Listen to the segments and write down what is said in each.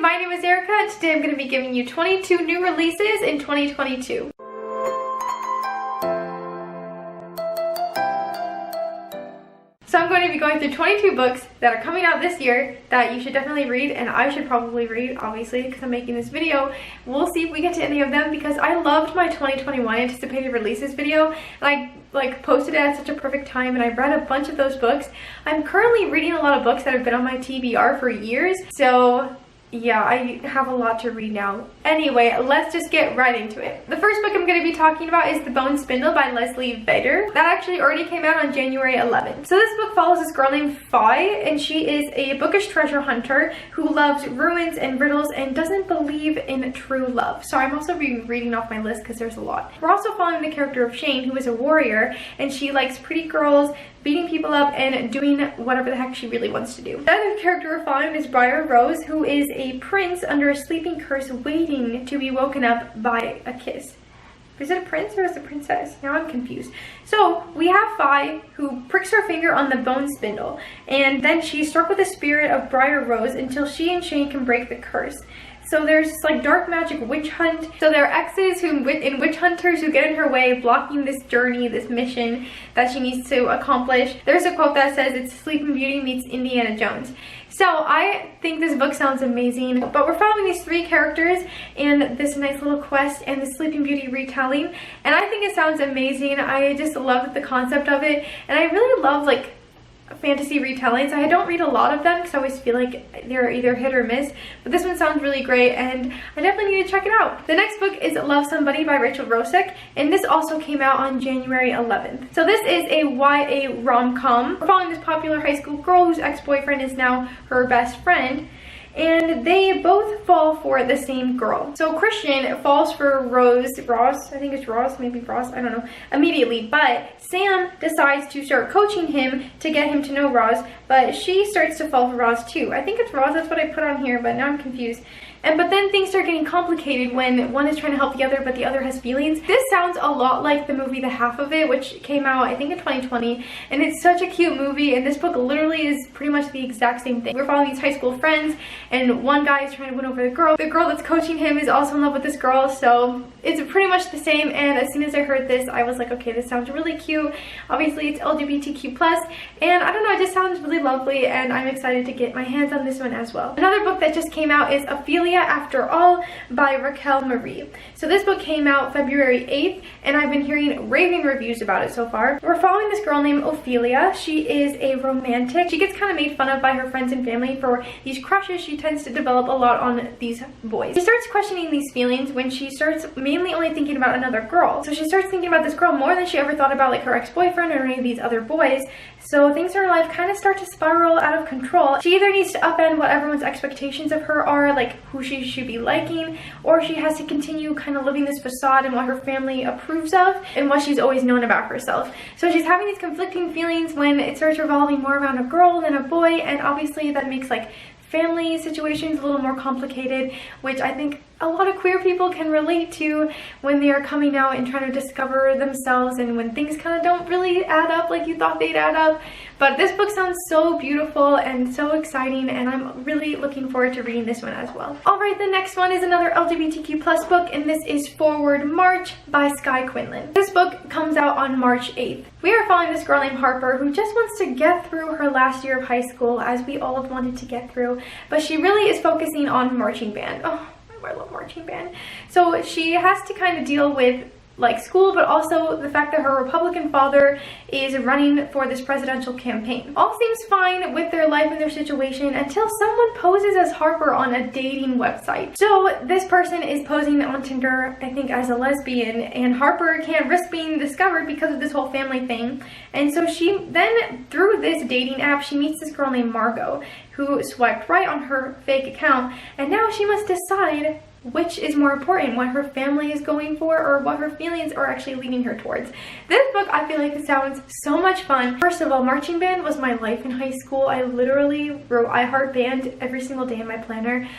my name is Erica and today I'm going to be giving you 22 new releases in 2022. So I'm going to be going through 22 books that are coming out this year that you should definitely read, and I should probably read, obviously, because I'm making this video. We'll see if we get to any of them because I loved my 2021 anticipated releases video, and I posted it at such a perfect time, and I read a bunch of those books. I'm currently reading a lot of books that have been on my TBR for years, so yeah, I have a lot to read now. Anyway, let's just get right into it. The first book I'm going to be talking about is The Bone Spindle by Leslie Vedder. That actually already came out on January 11th. So this book follows this girl named Fi, and she is a bookish treasure hunter who loves ruins and riddles and doesn't believe in true love. So I'm also reading off my list because there's a lot. We're also following the character of Shane, who is a warrior, and she likes pretty girls, beating people up, and doing whatever the heck she really wants to do. The other character we're following is Briar Rose, who is a prince under a sleeping curse waiting to be woken up by a kiss. Is it a prince or is it a princess? Now I'm confused. So we have Fi, who pricks her finger on the bone spindle, and then she's struck with the spirit of Briar Rose until she and Shane can break the curse. So there's this like dark magic witch hunt. So there are exes and witch hunters who get in her way, blocking this journey, this mission that she needs to accomplish. There's a quote that says it's Sleeping Beauty meets Indiana Jones. So I think this book sounds amazing, but we're following these three characters and this nice little quest and the Sleeping Beauty retelling, and I think it sounds amazing. I just love the concept of it, and I really love like fantasy retellings. I don't read a lot of them because I always feel like they're either hit or miss, but this one sounds really great and I definitely need to check it out. The next book is Love Somebody by Rachel Rosick, and this also came out on January 11th. So this is a YA rom-com. We're following this popular high school girl whose ex-boyfriend is now her best friend, and they both fall for the same girl. So Christian falls for Ross, I think it's Ross, maybe Ross, I don't know, immediately, but Sam decides to start coaching him to get him to know Ross, but she starts to fall for Ross too. I think it's Ross, that's what I put on here, but now I'm confused. But then things start getting complicated when one is trying to help the other, but the other has feelings. This sounds a lot like the movie The Half of It, which came out, I think, in 2020. And it's such a cute movie, and this book literally is pretty much the exact same thing. We're following these high school friends, and one guy is trying to win over the girl. The girl that's coaching him is also in love with this girl, so it's pretty much the same. And as soon as I heard this, I was like, okay, this sounds really cute. Obviously, it's LGBTQ+, and I don't know, it just sounds really lovely, and I'm excited to get my hands on this one as well. Another book that just came out is Ophelia After All by Raquel Marie. So this book came out February 8th, and I've been hearing raving reviews about it so far. We're following this girl named Ophelia. She is a romantic. She gets kind of made fun of by her friends and family for these crushes she tends to develop a lot on these boys. She starts questioning these feelings when she starts mainly only thinking about another girl. So she starts thinking about this girl more than she ever thought about like her ex-boyfriend or any of these other boys. So things in her life kind of start to spiral out of control. She either needs to upend what everyone's expectations of her are, like who she should be liking, or she has to continue kind of living this facade and what her family approves of and what she's always known about herself. So she's having these conflicting feelings when it starts revolving more around a girl than a boy, and obviously that makes like family situations a little more complicated, which I think a lot of queer people can relate to when they are coming out and trying to discover themselves, and when things kind of don't really add up like you thought they'd add up. But this book sounds so beautiful and so exciting, and I'm really looking forward to reading this one as well. Alright, the next one is another LGBTQ+ book, and this is Forward March by Skye Quinlan. This book comes out on March 8th. We are following this girl named Harper who just wants to get through her last year of high school, as we all have wanted to get through, but she really is focusing on marching band. Oh, I love marching band. So she has to kind of deal with like school, but also the fact that her Republican father is running for this presidential campaign. All seems fine with their life and their situation until someone poses as Harper on a dating website. So this person is posing on Tinder, I think, as a lesbian, and Harper can't risk being discovered because of this whole family thing. And so she then, through this dating app, she meets this girl named Margot, who swiped right on her fake account, and now she must decide which is more important, what her family is going for or what her feelings are actually leading her towards. This book, I feel like it sounds so much fun. First of all, marching band was my life in high school. I literally wrote I Heart Band every single day in my planner.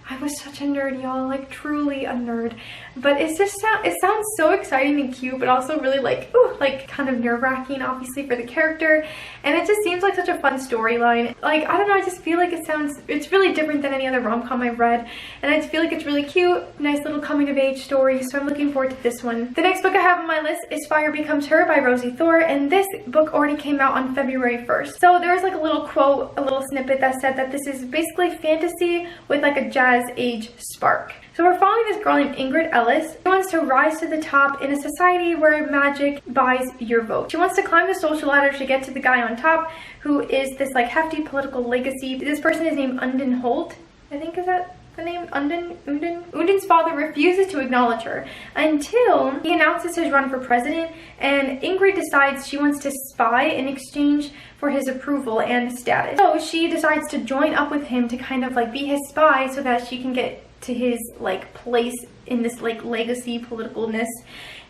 I was such a nerd, y'all, like truly a nerd. But it sounds so exciting and cute, but also really like, ooh, like kind of nerve-wracking, obviously, for the character. And it just seems like such a fun storyline. Like, I don't know, I just feel like it's really different than any other rom-com I've read. And I just feel like it's really cute, nice little coming-of-age story, so I'm looking forward to this one. The next book I have on my list is Fire Becomes Her by Rosie Thor, and this book already came out on February 1st. So there was like a little quote, a little snippet that said that this is basically fantasy with like a jazz age spark. So we're following this girl named Ingrid Ellis. She wants to rise to the top in a society where magic buys your vote. She wants to climb the social ladder to get to the guy on top, who is this like hefty political legacy. This person is named Unden Holt, I think. Is that the name? Unden's father refuses to acknowledge her until he announces his run for president, and Ingrid decides she wants to spy in exchange for his approval and status. So she decides to join up with him to kind of like be his spy so that she can get to his like place in this like legacy politicalness,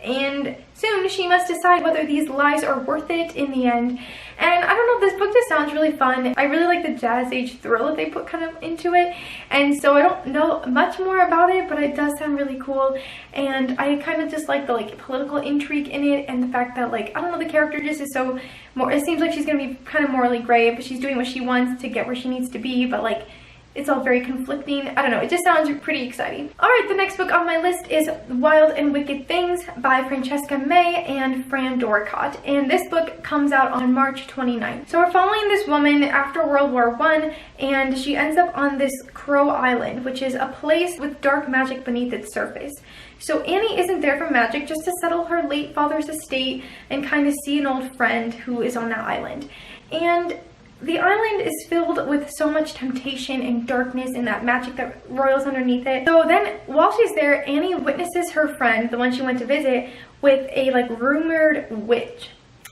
and soon she must decide whether these lies are worth it in the end. And I don't know, this book just sounds really fun. I really like the jazz age thrill that they put kind of into it, and so I don't know much more about it, but it does sound really cool. And I kind of just like the like political intrigue in it, and the fact that like, I don't know, the character just is so more, it seems like she's gonna be kind of morally gray, but she's doing what she wants to get where she needs to be, but like it's all very conflicting. I don't know, it just sounds pretty exciting. Alright, the next book on my list is Wild and Wicked Things by Francesca May and Fran Dorcott, and this book comes out on March 29th. So we're following this woman after World War I, and she ends up on this Crow Island, which is a place with dark magic beneath its surface. So Annie isn't there for magic, just to settle her late father's estate and kind of see an old friend who is on that island. And the island is filled with so much temptation and darkness and that magic that roils underneath it. So then, while she's there, Annie witnesses her friend, the one she went to visit, with a like rumored witch.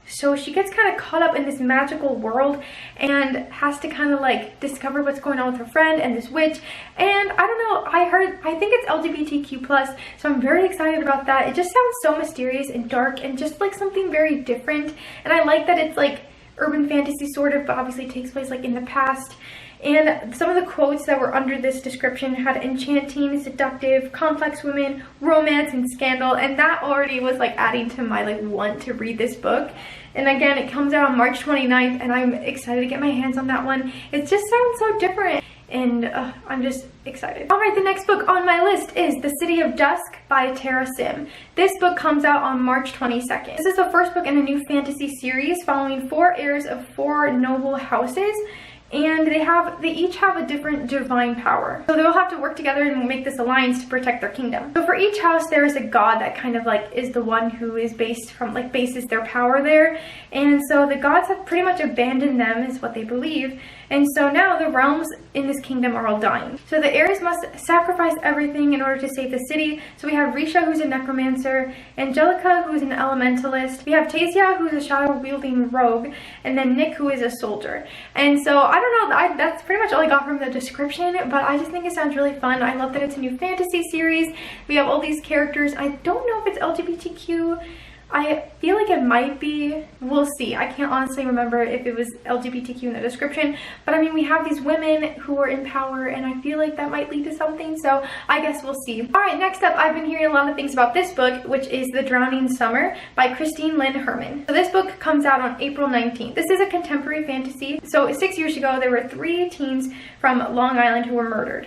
So she gets kind of caught up in this magical world and has to kind of like discover what's going on with her friend and this witch. And I don't know, I think it's LGBTQ+, so I'm very excited about that. It just sounds so mysterious and dark and just like something very different. And I like that it's like urban fantasy sort of, but obviously takes place like in the past. And some of the quotes that were under this description had enchanting, seductive, complex women, romance, and scandal, and that already was like adding to my like want to read this book. And again, it comes out on March 29th, and I'm excited to get my hands on that one. It just sounds so different, and I'm just excited. Alright, the next book on my list is The City of Dusk by Tara Sim. This book comes out on March 22nd. This is the first book in a new fantasy series following 4 heirs of 4 noble houses, and they each have a different divine power. So they'll have to work together and make this alliance to protect their kingdom. So for each house, there is a god that kind of like is the one who is bases their power there. And so the gods have pretty much abandoned them, is what they believe. And so now the realms in this kingdom are all dying. So the heirs must sacrifice everything in order to save the city. So we have Risha, who's a necromancer, Angelica, who's an elementalist, we have Tasia, who's a shadow-wielding rogue, and then Nick, who is a soldier. And so I don't know, that's pretty much all I got from the description, but I just think it sounds really fun. I love that it's a new fantasy series. We have all these characters. I don't know if it's LGBTQ. I feel like it might be. We'll see. I can't honestly remember if it was LGBTQ in the description, but I mean, we have these women who are in power, and I feel like that might lead to something, so I guess we'll see. Alright, next up, I've been hearing a lot of things about this book, which is The Drowning Summer by Christine Lynn Herman. So this book comes out on April 19th. This is a contemporary fantasy. So 6 years ago, there were 3 teens from Long Island who were murdered.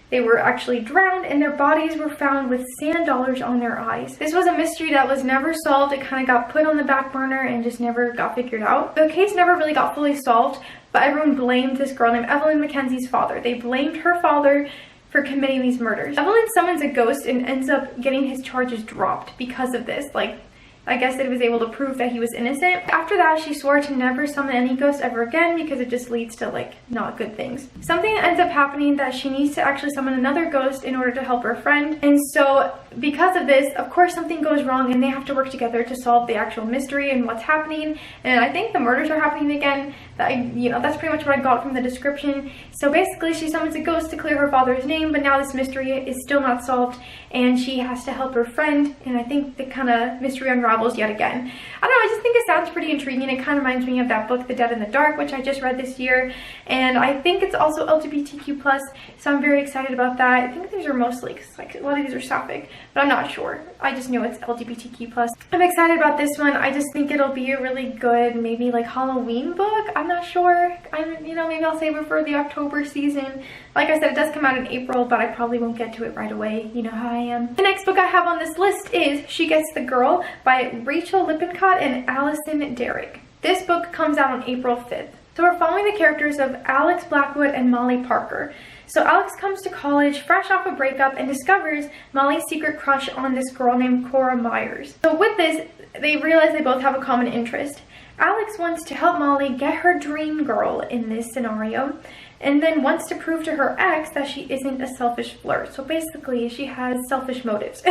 They were actually drowned, and their bodies were found with sand dollars on their eyes. This was a mystery that was never solved. It kind of got put on the back burner and just never got figured out. The case never really got fully solved, but everyone blamed this girl named Evelyn Mackenzie's father. They blamed her father for committing these murders. Evelyn summons a ghost and ends up getting his charges dropped because of this. Like, I guess that it was able to prove that he was innocent. After that, she swore to never summon any ghosts ever again because it just leads to like not good things. Something ends up happening that she needs to actually summon another ghost in order to help her friend. And so because of this, of course, something goes wrong and they have to work together to solve the actual mystery and what's happening. And I think the murders are happening again. That's pretty much what I got from the description. So basically, she summons a ghost to clear her father's name, but now this mystery is still not solved, and she has to help her friend. And I think the kind of mystery unravels travels yet again. I don't know, I just think it sounds pretty intriguing. It kind of reminds me of that book, The Dead in the Dark, which I just read this year, and I think it's also LGBTQ+, so I'm very excited about that. I think these are mostly, because like a lot of these are sapphic, but I'm not sure. I just know it's LGBTQ+. I'm excited about this one. I just think it'll be a really good, maybe like Halloween book. I'm not sure. You know, maybe I'll save it for the October season. Like I said, it does come out in April, but I probably won't get to it right away. You know how I am. The next book I have on this list is She Gets the Girl by Rachel Lippincott and Allison Derrick. This book comes out on April 5th. So we're following the characters of Alex Blackwood and Molly Parker. So Alex comes to college fresh off a breakup and discovers Molly's secret crush on this girl named Cora Myers. So with this, they realize they both have a common interest. Alex wants to help Molly get her dream girl in this scenario, and then wants to prove to her ex that she isn't a selfish flirt. So basically, she has selfish motives.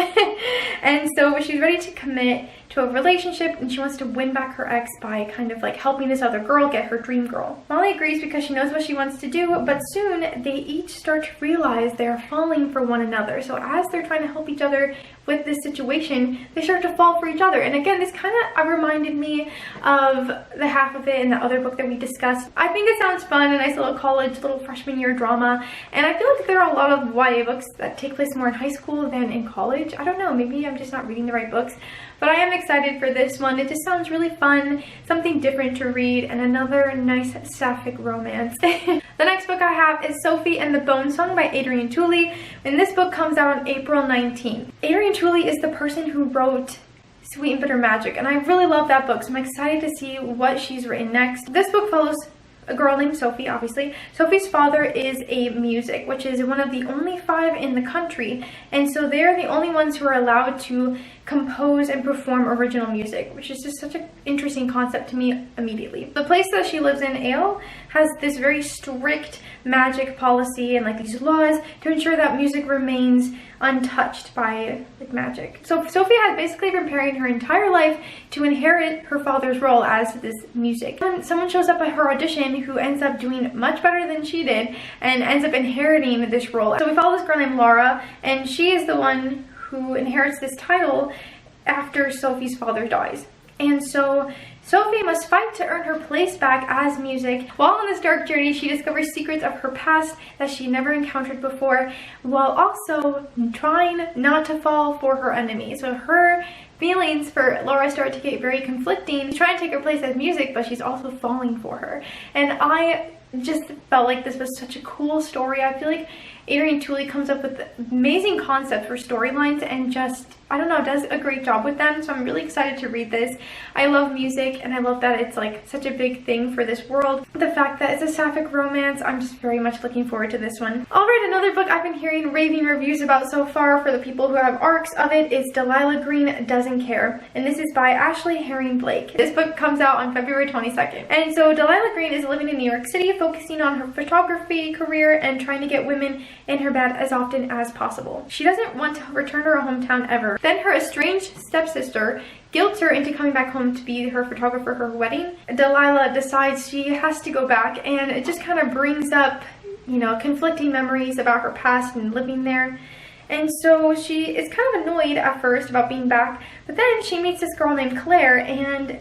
And so she's ready to commit to a relationship, and she wants to win back her ex by kind of like helping this other girl get her dream girl. Molly agrees because she knows what she wants to do, but soon they each start to realize they're falling for one another. So as they're trying to help each other with this situation, they start to fall for each other. And again, this kind of reminded me of the half of it in the other book that we discussed. I think it sounds fun, a nice little college, little freshman year drama, and I feel like there are a lot of YA books that take place more in high school than in college. I don't know, maybe I'm just not reading the right books, but I am excited for this one. It just sounds really fun, something different to read, and another nice sapphic romance. The next book I have is Sophie and the Bone Song by Adrienne Tooley, and this book comes out on April 19th. Adrienne Tooley is the person who wrote Sweet and Bitter Magic, and I really love that book, so I'm excited to see what she's written next. This book follows a girl named Sophie, obviously. Sophie's father is a music, which is one of the only 5 in the country, and so they're the only ones who are allowed to compose and perform original music, which is just such an interesting concept to me immediately. The place that she lives in, Ale, has this very strict magic policy and like these laws to ensure that music remains untouched by like magic. So Sophie has basically been preparing her entire life to inherit her father's role as this music. When someone shows up at her audition who ends up doing much better than she did and ends up inheriting this role. So we follow this girl named Laura, and she is the one who inherits this title after Sophie's father dies. And so Sophie must fight to earn her place back as music. While on this dark journey, she discovers secrets of her past that she never encountered before, while also trying not to fall for her enemy. So her feelings for Laura start to get very conflicting. She's trying to take her place as music, but she's also falling for her. And I just felt like this was such a cool story. I feel like Adrienne Tooley comes up with amazing concepts for storylines and just, I don't know, does a great job with them. So I'm really excited to read this. I love music, and I love that it's like such a big thing for this world. The fact that it's a sapphic romance, I'm just very much looking forward to this one. Alright, another book I've been hearing raving reviews about so far for the people who have arcs of it is Delilah Green Doesn't Care, and this is by Ashley Herring Blake. This book comes out on February 22nd. And so Delilah Green is living in New York City, focusing on her photography career and trying to get women in her bed as often as possible. She doesn't want to return to her hometown ever. Then her estranged stepsister guilts her into coming back home to be her photographer for her wedding. Delilah decides she has to go back, and it just kind of brings up, you know, conflicting memories about her past and living there. And so she is kind of annoyed at first about being back, but then she meets this girl named Claire and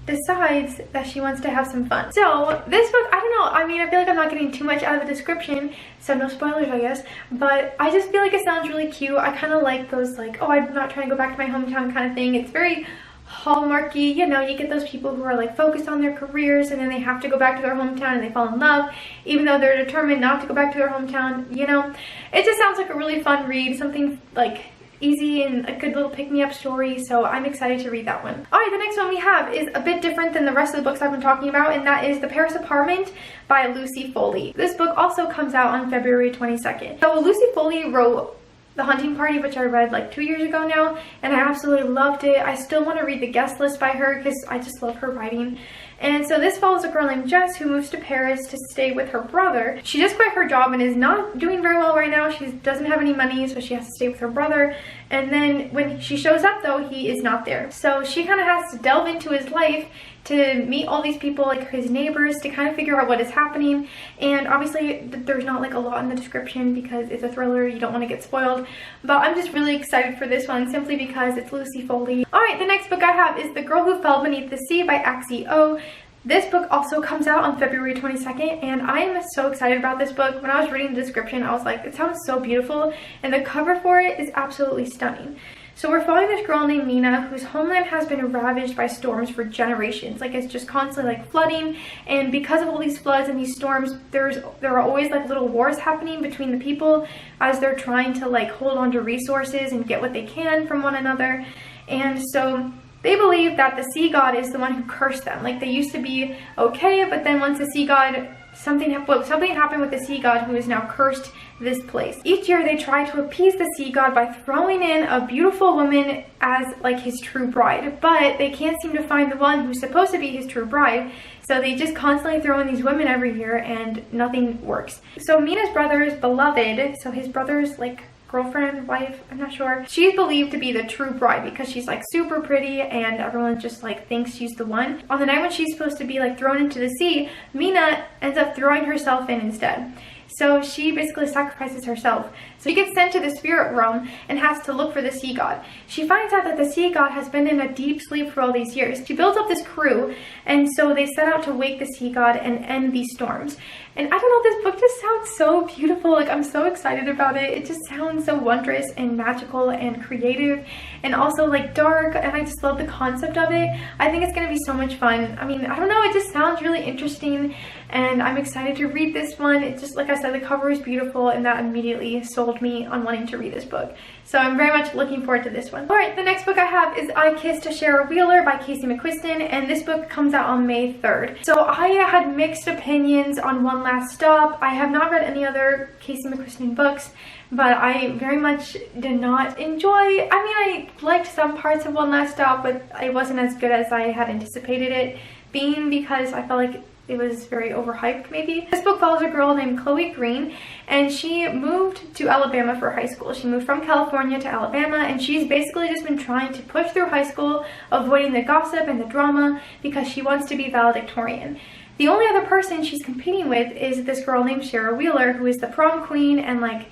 decides that she wants to have some fun. So this book, I don't know, I mean, I feel like I'm not getting too much out of the description, so no spoilers, I guess, but I just feel like it sounds really cute. I kind of like those, like, oh, I'm not trying to go back to my hometown kind of thing. It's very Hallmarky, you know, you get those people who are like focused on their careers and then they have to go back to their hometown and they fall in love even though they're determined not to go back to their hometown, you know. It just sounds like a really fun read, something like easy and a good little pick-me-up story, so I'm excited to read that one. Alright, the next one we have is a bit different than the rest of the books I've been talking about, and that is The Paris Apartment by Lucy Foley. This book also comes out on February 22nd. So Lucy Foley wrote The Hunting Party, which I read like 2 years ago now, and I absolutely loved it. I still want to read The Guest List by her because I just love her writing. And so this follows a girl named Jess who moves to Paris to stay with her brother. She just quit her job and is not doing very well right now. She doesn't have any money, so she has to stay with her brother. And then when she shows up though, he is not there. So she kind of has to delve into his life to meet all these people, like his neighbors, to kind of figure out what is happening. And obviously there's not like a lot in the description because it's a thriller, you don't want to get spoiled, but I'm just really excited for this one simply because it's Lucy Foley. Alright, the next book I have is The Girl Who Fell Beneath the Sea by Axie O. This book also comes out on February 22nd, and I am so excited about this book. When I was reading the description, I was like, it sounds so beautiful, and the cover for it is absolutely stunning. So we're following this girl named Mina whose homeland has been ravaged by storms for generations. Like, it's just constantly like flooding, and because of all these floods and these storms, there are always like little wars happening between the people as they're trying to like hold on to resources and get what they can from one another. And so they believe that the sea god is the one who cursed them. Like, they used to be okay, but then once the sea god, something happened with the sea god who has now cursed this place. Each year they try to appease the sea god by throwing in a beautiful woman as like his true bride, but they can't seem to find the one who's supposed to be his true bride, so they just constantly throw in these women every year and nothing works. So Mina's brother's beloved, so his brother's like girlfriend, wife, I'm not sure, she's believed to be the true bride because she's like super pretty and everyone just like thinks she's the one. On the night when she's supposed to be like thrown into the sea, Mina ends up throwing herself in instead. So she basically sacrifices herself. So she gets sent to the spirit realm and has to look for the sea god. She finds out that the sea god has been in a deep sleep for all these years. She builds up this crew, and so they set out to wake the sea god and end these storms. And I don't know, this book just sounds so beautiful. Like, I'm so excited about it. It just sounds so wondrous and magical and creative and also like dark, and I just love the concept of it. I think it's going to be so much fun. I mean, I don't know, it just sounds really interesting and I'm excited to read this one. It's just, like I said, the cover is beautiful and that immediately sold me on wanting to read this book. So I'm very much looking forward to this one. Alright, the next book I have is I Kissed Shara Wheeler by Casey McQuiston, and this book comes out on May 3rd. So I had mixed opinions on One Last Stop. I have not read any other Casey McQuiston books, but I very much did not enjoy. I mean, I liked some parts of One Last Stop, but it wasn't as good as I had anticipated it being because I felt like it was very overhyped, maybe. This book follows a girl named Chloe Green, and she moved to Alabama for high school. She moved from California to Alabama, and she's basically just been trying to push through high school, avoiding the gossip and the drama because she wants to be valedictorian. The only other person she's competing with is this girl named Shara Wheeler, who is the prom queen and like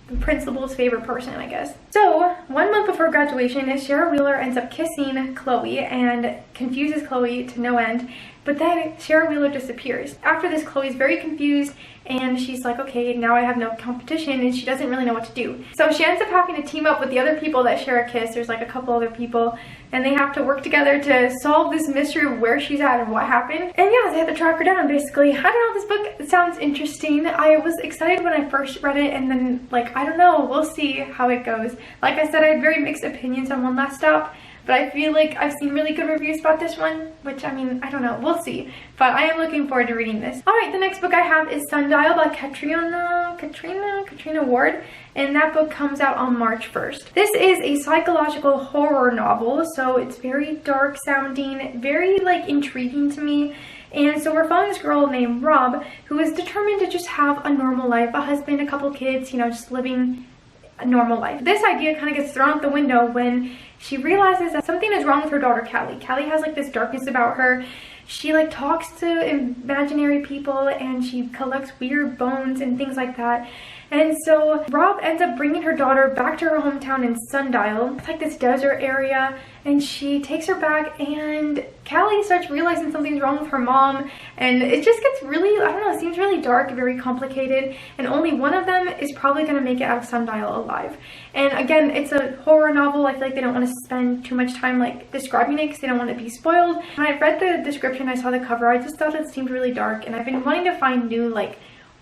the principal's favorite person, I guess. So 1 month before graduation, Shara Wheeler ends up kissing Chloe and confuses Chloe to no end. But then Shara Wheeler disappears. After this, Chloe's very confused and she's like, okay, now I have no competition, and she doesn't really know what to do. So she ends up having to team up with the other people that Shara kissed. There's like a couple other people, and they have to work together to solve this mystery of where she's at and what happened. And yeah, they have to track her down, basically. I don't know, this book sounds interesting. I was excited when I first read it, and then like, I don't know, we'll see how it goes. Like I said, I had very mixed opinions on One Last Stop, but I feel like I've seen really good reviews about this one, which, I mean, I don't know, we'll see. But I am looking forward to reading this. Alright, the next book I have is Sundial by Katrina Ward, and that book comes out on March 1st. This is a psychological horror novel, so it's very dark sounding, very like intriguing to me. And so we're following this girl named Rob, who is determined to just have a normal life, a husband, a couple kids, you know, just living a normal life. This idea kind of gets thrown out the window when she realizes that something is wrong with her daughter Callie. Callie has like this darkness about her. She like talks to imaginary people and she collects weird bones and things like that. And so Rob ends up bringing her daughter back to her hometown in Sundial. It's like this desert area, and she takes her back, and Callie starts realizing something's wrong with her mom, and it just gets really, I don't know, it seems really dark, very complicated, and only one of them is probably going to make it out of Sundial alive. And again, it's a horror novel. I feel like they don't want to spend too much time like describing it because they don't want to be spoiled. When I read the description, I saw the cover, I just thought it seemed really dark, and I've been wanting to find new like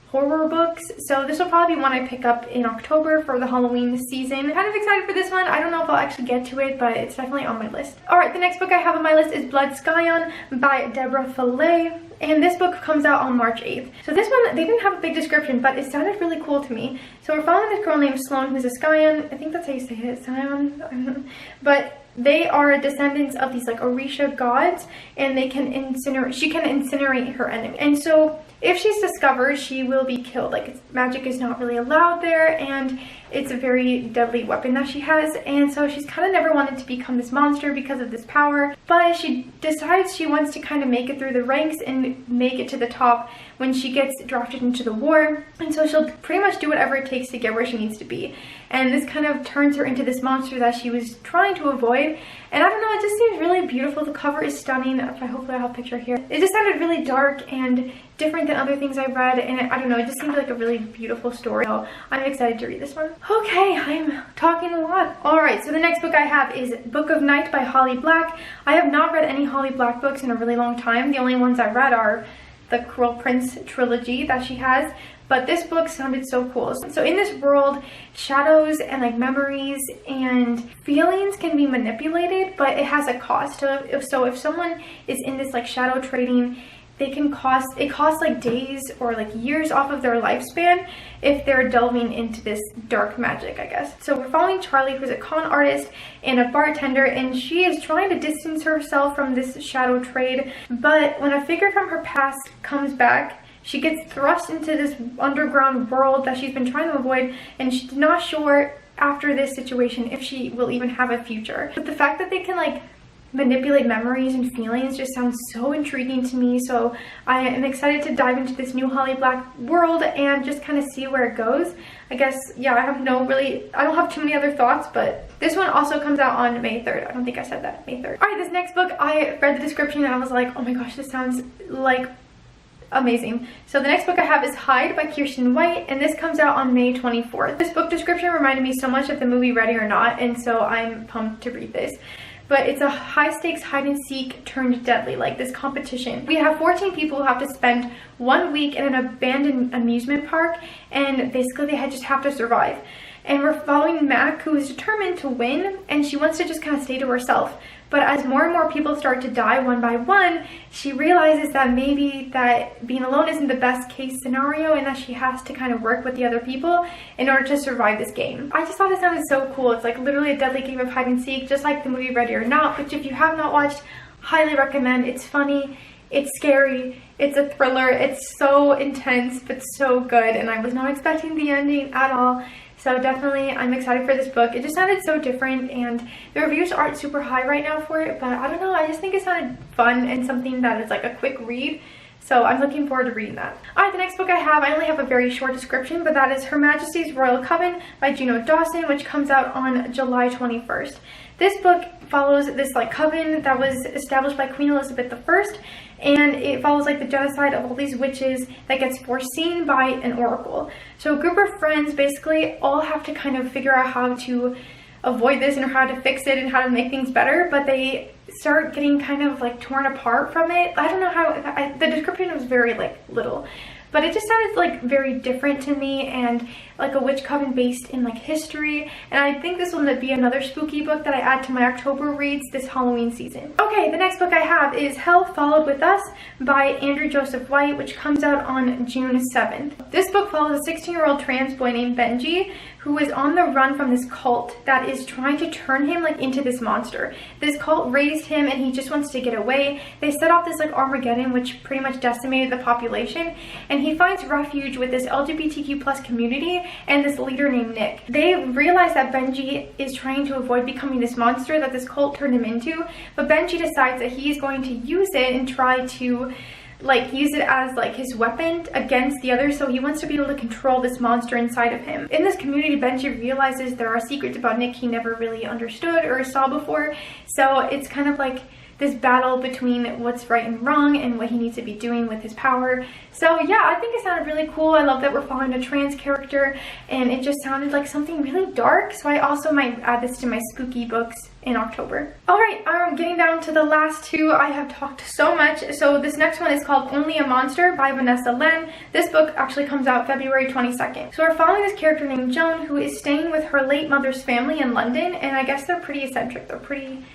horror books, so this will probably be one I pick up in October for the Halloween season. Kind of excited for this one. I don't know if I'll actually get to it, but it's definitely on my list. Alright, the next book I have on my list is Blood Skyon by Deborah Fillet, and this book comes out on March 8th. So this one, they didn't have a big description, but it sounded really cool to me. So we're following this girl named Sloane, who's a Skyon. I think that's how you say it, Skyon. But they are descendants of these like Orisha gods, and they can incinerate, she can incinerate her enemy. And so if she's discovered, she will be killed. Like, magic is not really allowed there, and it's a very deadly weapon that she has, and so she's kind of never wanted to become this monster because of this power, but she decides she wants to kind of make it through the ranks and make it to the top when she gets drafted into the war, and so she'll pretty much do whatever it takes to get where she needs to be. And this kind of turns her into this monster that she was trying to avoid. And I don't know, it just seems really beautiful. The cover is stunning. Hopefully I'll have a picture here. It just sounded really dark and different than other things I read, and I don't know, it just seemed like a really beautiful story. So I'm excited to read this one. Okay, I'm talking a lot. Alright, so the next book I have is Book of Night by Holly Black. I have not read any Holly Black books in a really long time. The only ones I read are the Cruel Prince trilogy that she has, but this book sounded so cool. So in this world, shadows and like memories and feelings can be manipulated, but it has a cost. So if someone is in this like shadow trading, it costs like days or like years off of their lifespan if they're delving into this dark magic, I guess. So we're following Charlie, who's a con artist and a bartender, and she is trying to distance herself from this shadow trade, but when a figure from her past comes back, she gets thrust into this underground world that she's been trying to avoid, and she's not sure after this situation if she will even have a future. But the fact that they can like manipulate memories and feelings just sounds so intriguing to me, so I am excited to dive into this new Holly Black world and just kind of see where it goes. I guess, yeah, I don't have too many other thoughts, but this one also comes out on May 3rd. I don't think I said that, May 3rd. Alright, this next book, I read the description and I was like, oh my gosh, this sounds like amazing. So the next book I have is Hide by Kirsten White, and this comes out on May 24th. This book description reminded me so much of the movie Ready or Not, and so I'm pumped to read this. But it's a high-stakes hide-and-seek turned deadly, like this competition. We have 14 people who have to spend 1 week in an abandoned amusement park, and basically they just have to survive. And we're following Mac, who is determined to win, and she wants to just kind of stay to herself. But as more and more people start to die one by one, she realizes that maybe that being alone isn't the best case scenario, and that she has to kind of work with the other people in order to survive this game. I just thought it sounded so cool. It's like literally a deadly game of hide and seek, just like the movie Ready or Not, which if you have not watched, highly recommend. It's funny, it's scary, it's a thriller, it's so intense, but so good, and I was not expecting the ending at all. So definitely, I'm excited for this book. It just sounded so different, and the reviews aren't super high right now for it, but I don't know, I just think it sounded fun and something that is like a quick read. So I'm looking forward to reading that. Alright, the next book I only have a very short description, but that is Her Majesty's Royal Coven by Juno Dawson, which comes out on July 21st. This book follows this like coven that was established by Queen Elizabeth I, and it follows like the genocide of all these witches that gets foreseen by an oracle. So a group of friends basically all have to kind of figure out how to avoid this and how to fix it and how to make things better, but they start getting kind of like torn apart from it. I don't know how, the description was very like little, but it just sounded like very different to me, and like a witch coven based in like history, and I think this will be another spooky book that I add to my October reads this Halloween season. Okay, the next book I have is Hell Followed With Us by Andrew Joseph White, which comes out on June 7th. This book follows a 16-year-old trans boy named Benji who is on the run from this cult that is trying to turn him like into this monster. This cult raised him and he just wants to get away. They set off this like Armageddon, which pretty much decimated the population, and he finds refuge with this LGBTQ plus community and this leader named Nick. They realize that Benji is trying to avoid becoming this monster that this cult turned him into, but Benji decides that he is going to use it and try to like use it as like his weapon against the others, so he wants to be able to control this monster inside of him. In this community, Benji realizes there are secrets about Nick he never really understood or saw before, so it's kind of like this battle between what's right and wrong and what he needs to be doing with his power. So yeah, I think it sounded really cool. I love that we're following a trans character, and it just sounded like something really dark, so I also might add this to my spooky books in October. Alright, I'm getting down to the last two. I have talked so much. So this next one is called Only a Monster by Vanessa Len. This book actually comes out February 22nd. So we're following this character named Joan who is staying with her late mother's family in London, and I guess they're pretty eccentric. They're pretty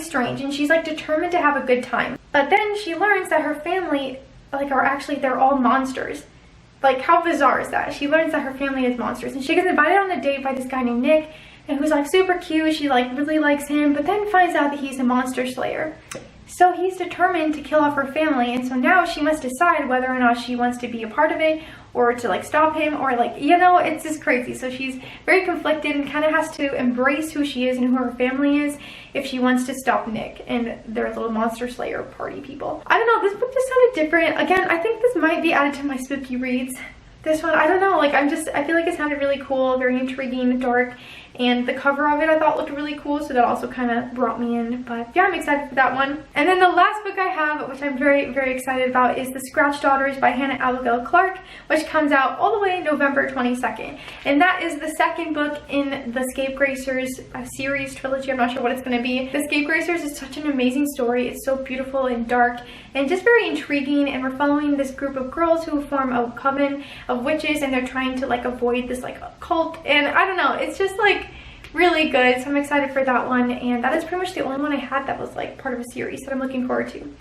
strange, and she's like determined to have a good time. But then she learns that her family like are actually, they're all monsters. Like, how bizarre is that? She learns that her family is monsters, and she gets invited on a date by this guy named Nick, and who's like super cute. She like really likes him, but then finds out that he's a monster slayer. So he's determined to kill off her family, and so now she must decide whether or not she wants to be a part of it or to like stop him, or like, you know, it's just crazy. So she's very conflicted and kind of has to embrace who she is and who her family is if she wants to stop Nick and their little monster slayer party people. I don't know, this book just sounded different. Again, I think this might be added to my spooky reads. This one, I don't know, like I feel like it sounded really cool, very intriguing, dark, and the cover of it I thought looked really cool, so that also kind of brought me in. But yeah, I'm excited for that one. And then the last book I have, which I'm very, very excited about, is The Scratch Daughters by Hannah Abigail Clark, which comes out all the way November 22nd. And that is the second book in the Scapegracers series, trilogy, I'm not sure what it's going to be. The Scapegracers is such an amazing story. It's so beautiful and dark and just very intriguing, and we're following this group of girls who form a coven of witches, and they're trying to like avoid this like cult, and I don't know, it's just like really good. So I'm excited for that one, and that is pretty much the only one I had that was like part of a series that I'm looking forward to.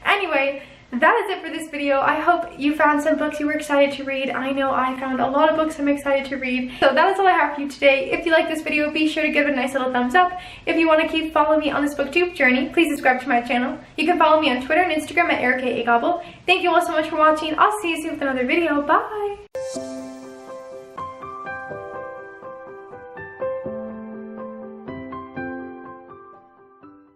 Anyway, that is it for this video. I hope you found some books you were excited to read. I know I found a lot of books I'm excited to read. So that is all I have for you today. If you like this video, be sure to give it a nice little thumbs up. If you want to keep following me on this booktube journey, please subscribe to my channel. You can follow me on Twitter and Instagram at ErikaAGobble. Thank you all so much for watching. I'll see you soon with another video. Bye!